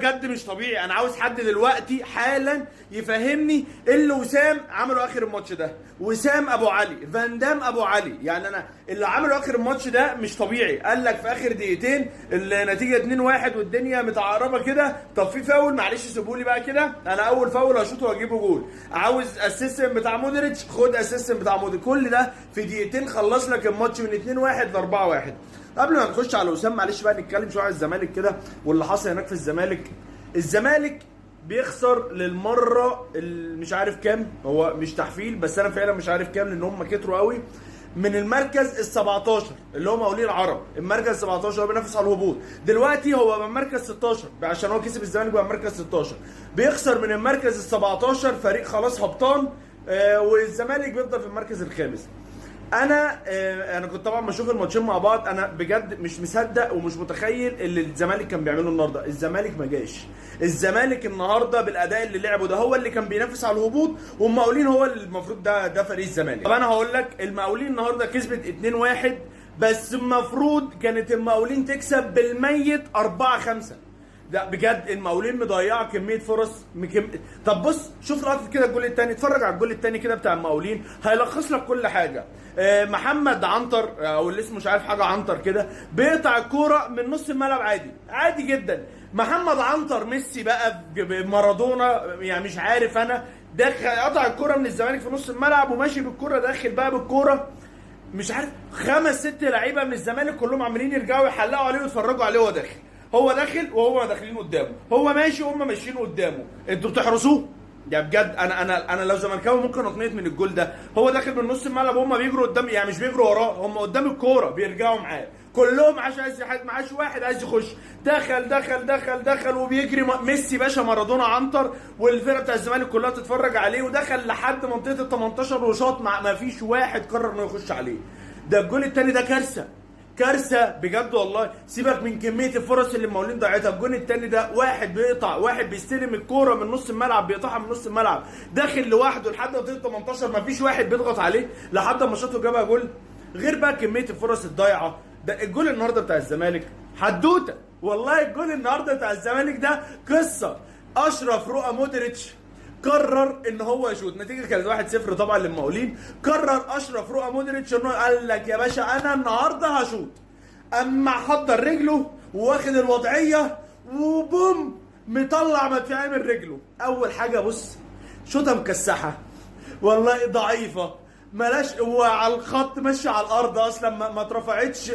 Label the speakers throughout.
Speaker 1: بجد مش طبيعي. انا عاوز حد دلوقتي حالا يفهمني ايه اللي وسام عمله اخر الماتش ده. وسام ابو علي، فان دام ابو علي، يعني انا اللي عمله اخر الماتش ده مش طبيعي. قال لك في اخر دقيقتين النتيجه 2-1 والدنيا متعقربه كده، طب في فاول معلش سيبوا لي بقى كده، انا اول فاول هشوطه واجيبه جول. عاوز اسيستم بتاع مودريتش، خد اسيستم بتاع مودريتش. كل ده في دقيقتين خلص لك الماتش من 2-1 ل 4-1. قبل ما نخش على وسام معلش بقى نتكلم شويه على الزمالك كده واللي حصل هناك في الزمالك. الزمالك بيخسر للمره مش عارف كام، هو مش تحفيل بس انا فعلا مش عارف كام لان هم كتروا قوي، من المركز ال 17 اللي هم مقاولين العرب. المركز 17 هو بينافس على الهبوط، دلوقتي هو بقى مركز 16 عشان هو كسب الزمالك بقى مركز 16. بيخسر من المركز ال 17 فريق خلاص هبطان، والزمالك بيفضل في المركز الخامس. انا كنت طبعا بشوف الماتشين مع بعض، انا بجد مش مصدق ومش متخيل اللي الزمالك كان بيعمله النهارده. الزمالك ما جاش. الزمالك النهارده بالاداء اللي لعبه ده هو اللي كان بينافس على الهبوط، والمقاولين هو اللي المفروض ده فريق الزمالك. طب انا هقول لك المقاولين النهارده كسبت 2-1، بس المفروض كانت المقاولين تكسب بالميت 4-5. ده بجد المقاولين مضيعه كميه فرص طب بص شوف لقطه كده الجول الثاني، اتفرج على الجول الثاني كده بتاع المقاولين هيلخص لك كل حاجه. محمد عنتر او اللي اسمه مش عارف حاجه عنتر كده بيقطع الكوره من نص الملعب عادي جدا. محمد عنتر ميسي بقى مارادونا يعني مش عارف انا، دخل قطع الكوره من الزمالك في نص الملعب وماشي بالكوره داخل بقى بالكوره، مش عارف 5-6 لعيبه من الزمالك كلهم عمالين يرجعوا يحلقوا عليه ويتفرجوا عليه وهو داخل. هو داخل وهو داخلين قدامه، هو ماشي وهم ماشيين قدامه، انتوا بتحرسوه؟ يعني بجد انا لو زملكاوي ممكن اطنيت من الجول ده. هو داخل من نص الملعب وهم بيجروا قدام، يعني مش بيجروا وراه، هم قدام الكوره بيرجعوا معاه كلهم عشان معاش واحد عايز يخش. دخل وبيجري ميسي باشا مارادونا عنتر، والفرقه بتاع الزمالك كلها تتفرج عليه، ودخل لحد منطقه ال 18 وشاط ما فيش واحد قرر انه يخش عليه. ده الجول الثاني ده كارثه بجد والله. سيبك من كميه الفرص اللي المقاولين ضيعتها. الجون الثاني ده واحد بيقطع، واحد بيستلم الكوره من نص الملعب بيقطعها من نص الملعب داخل لوحده لحد منطقه 18 مفيش واحد بيضغط عليه لحد ما شاطه جابها جول. غير بقى كميه الفرص الضايعه. ده الجول النهارده بتاع الزمالك حدوته والله. الجول النهارده بتاع الزمالك ده قصه. اشرف رؤى مودريتش قرر ان هو يشوط، النتيجه كانت 1-0 طبعا للمقاولين. قرر اشرف رؤى مودريتش انه قال لك يا باشا انا النهارده هشوط، اما حضر رجله واخد الوضعيه وبوم مطلع مدفعيه من رجله. اول حاجه بص شوطه مكسحه والله ضعيفه، ملاش هو على الخط ماشيه على الارض اصلا ما اترفعتش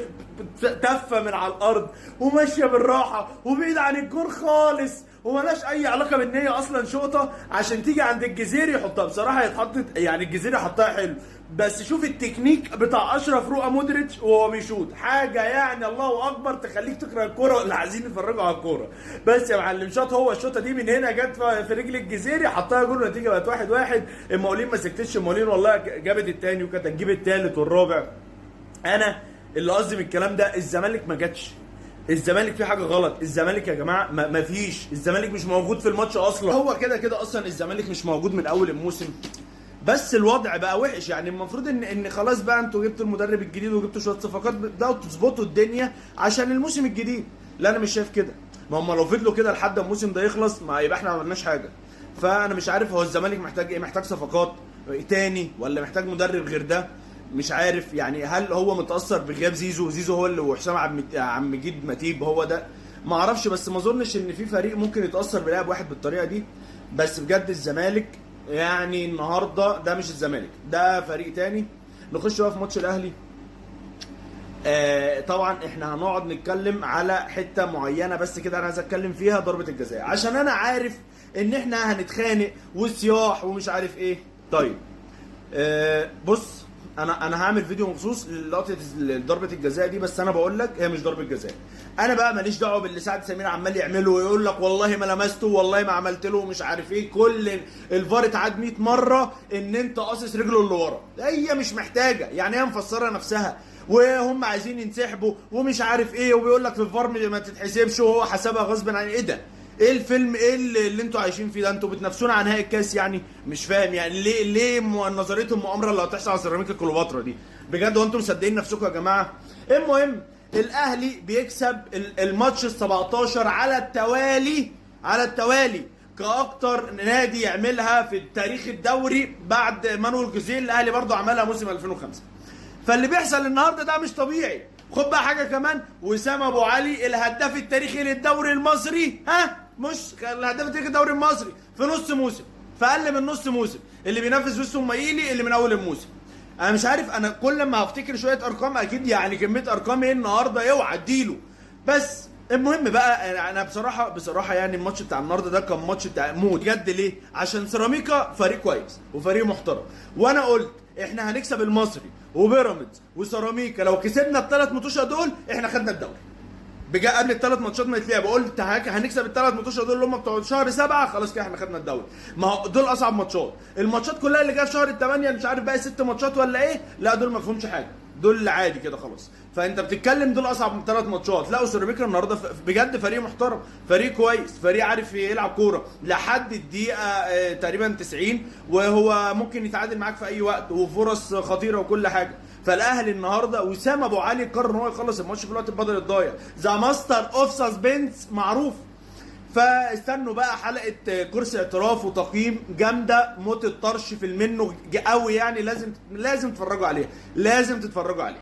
Speaker 1: تفه من على الارض وماشيه بالراحه وبعيد عن الجول خالص وملاش اي علاقه بان هي اصلا شوطه عشان تيجي عند الجزيري يحطها. بصراحه يتحطت يعني الجزيري حطها حلو، بس شوف التكنيك بتاع اشرف رؤى مودريتش وهو بيشوط حاجه يعني الله اكبر تخليك تكره الكوره اللي عايزين يتفرجوا على الكوره. بس يا معلم شاط هو الشوطه دي من هنا جت في رجل الجزيري حطها جول والنتيجه بقت 1-1. المقاولين ما سكتتش، المقاولين والله جابت الثاني وكانت هتجيب الثالث والرابع. انا اللي قصدي من الكلام ده الزمالك ما جاتش، الزمالك في حاجه غلط. الزمالك يا جماعه ما فيش، الزمالك مش موجود في الماتش اصلا. هو كده اصلا الزمالك مش موجود من اول الموسم، بس الوضع بقى وحش. يعني المفروض ان خلاص بقى انتوا جبتوا المدرب الجديد وجبتوا شويه صفقات ده وتظبطوا الدنيا عشان الموسم الجديد. لا انا مش شايف كده، ما هم لو فضلوا كده لحد الموسم ده يخلص ما يبقى احنا ما عملناش حاجه. فانا مش عارف هو الزمالك محتاج ايه، محتاج صفقات تاني ولا محتاج مدرب غير ده؟ مش عارف يعني. هل هو متاثر بغياب زيزو هو اللي وحسام عم مجيد متيب هو ده؟ ما اعرفش، بس ما اظنش ان في فريق ممكن يتاثر بلاعب واحد بالطريقه دي. بس بجد الزمالك يعني النهارده ده مش الزمالك، ده فريق تاني. نخش بقى في ماتش الاهلي. طبعا احنا هنقعد نتكلم على حته معينه بس كده انا عايز اتكلم فيها، ضربه الجزاء، عشان انا عارف ان احنا هنتخانق وصياح ومش عارف ايه. طيب بص انا هعمل فيديو مخصوص للقطه ضربه الجزاء دي، بس انا بقول لك هي مش ضربه جزاء. انا بقى ماليش دعوه باللي سعد سمير عمال يعمله ويقول لك والله ما لمسته والله ما عملت له ومش عارف ايه. كل الفار اتعاد 100 مره ان انت قاصص رجله اللي ورا، هي مش محتاجه، يعني هي مفسره نفسها وهم عايزين ينسحبوا ومش عارف ايه، وبيقول لك في الفار ما تتحسبش وهو حسبها غصب عن ايه. ده ايه الفيلم ايه اللي انتوا عايشين فيه ده؟ انتوا بتنافسونا على نهائي الكاس يعني؟ مش فاهم يعني ليه نظريه المؤامره اللي هتحصل على سيراميكا كليوباترا دي بجد؟ وانتم مصدقين نفسكم يا جماعه؟ المهم الاهلي بيكسب الماتش ال 17 على التوالي على التوالي كاكتر نادي يعملها في تاريخ الدوري بعد مانويل جوزيه. الاهلي برضه عملها موسم 2005. فاللي بيحصل النهارده ده مش طبيعي. خد بقى حاجه كمان، وسام ابو علي الهداف التاريخي للدوري المصري، مش الهداف التاريخي للدوري المصري في نص موسم، في اقل من نص موسم، اللي بينافس وسام مايلي اللي من اول الموسم. انا مش عارف، انا كل ما هفتكر شويه ارقام اكيد يعني كميه ارقام ايه النهارده اوعى اديله. بس المهم بقى، انا بصراحه يعني الماتش بتاع النهارده ده كان ماتش بتاع موت بجد. ليه؟ عشان سيراميكا فريق كويس وفريق محترم، وانا قلت احنا هنكسب المصري وبيراميدز وسيراميكا. لو كسبنا الثلاث ماتشات دول احنا خدنا الدوري. بجد قبل الثلاث ماتشات ما يتلعبوا قلت هنكسب الثلاث ماتشات دول اللي هم بتوع شهر 7، خلاص كده احنا خدنا الدوري. ما هو دول اصعب ماتشات. الماتشات كلها اللي جايه في شهر 8 مش عارف بقى 6 ماتشات ولا ايه، لا دول ما فيهمش حاجه، دول عادي كده خلاص. فانت بتتكلم دول اصعب من 3 ماتشات. لا وسيراميكا النهارده بجد فريق محترم، فريق كويس، فريق عارف يلعب كوره لحد الدقيقه تقريبا 90، وهو ممكن يتعادل معاك في اي وقت وفرص خطيره وكل حاجه. فالاهلي النهارده وسام ابو علي قرر ان هو يخلص الماتش في الوقت البدني الضايع، ذا ماستر اوف سسبنس معروف. فاستنوا بقى حلقه كرسي اعتراف وتقييم جامده موت الطرش في المنه قوي يعني، لازم تتفرجوا عليها، لازم تتفرجوا عليها.